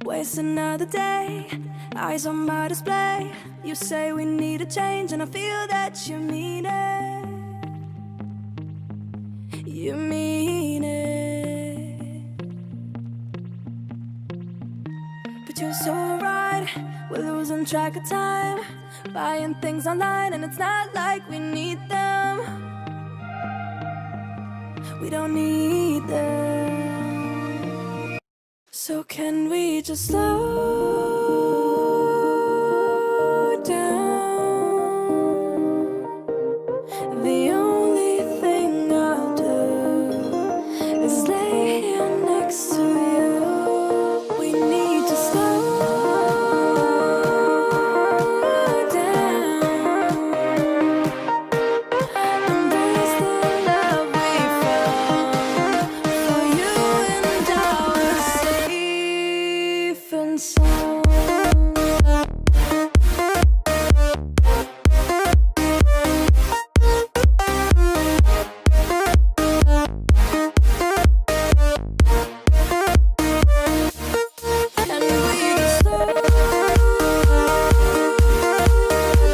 Waste another day, eyes on my display. You say we need a change and I feel that you mean it. You mean it. But you're so right, we're losing track of time, buying things online and it's not like we need them. We don't need them. So can we just slow down? The only thing I'll do is lay here next to you. We need to slow down. Embrace the love we found. For you and I were safe and sound. And we just slow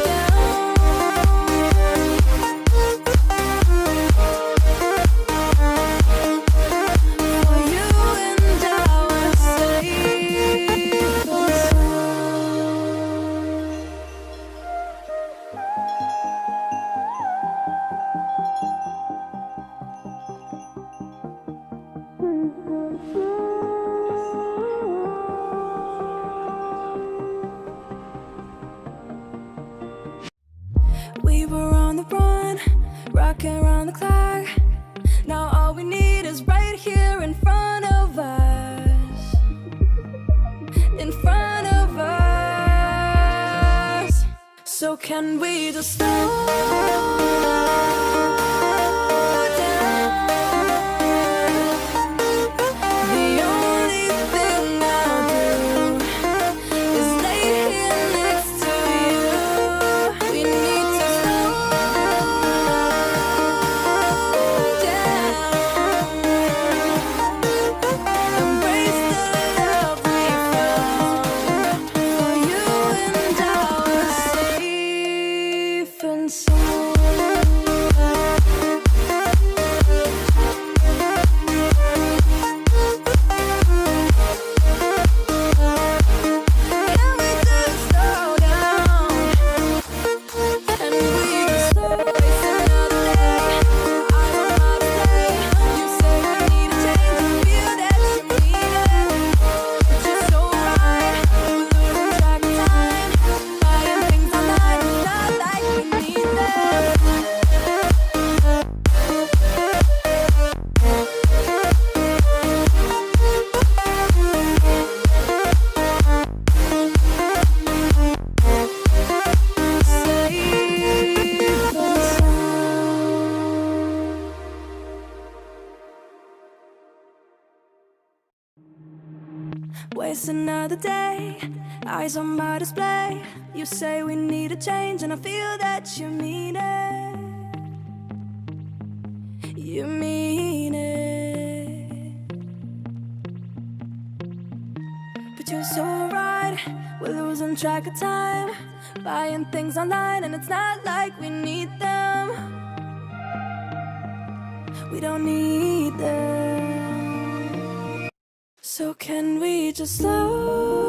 down. For you and I were safe and we were on the run, rocking around the clock. Now all we need is right here in front of us. In front of us. So can we just slow down? The only thing I'll do is lay here next to you. We need to slow down. Embrace the love we found. For you and I were safe and sound. Can we just slow down? And we just slow waste another day. Eyes on my display. You say we need a change and feel that you mean it. But you're so right, we're losing track of time, buying things online, it's not like we need them. Safe and sound. Waste another day, eyes on my display. You say we need a change and I feel that you mean it. You mean it. But you're so right, we're losing track of time, buying things online and it's not like we need them. We don't need them. So can we just slow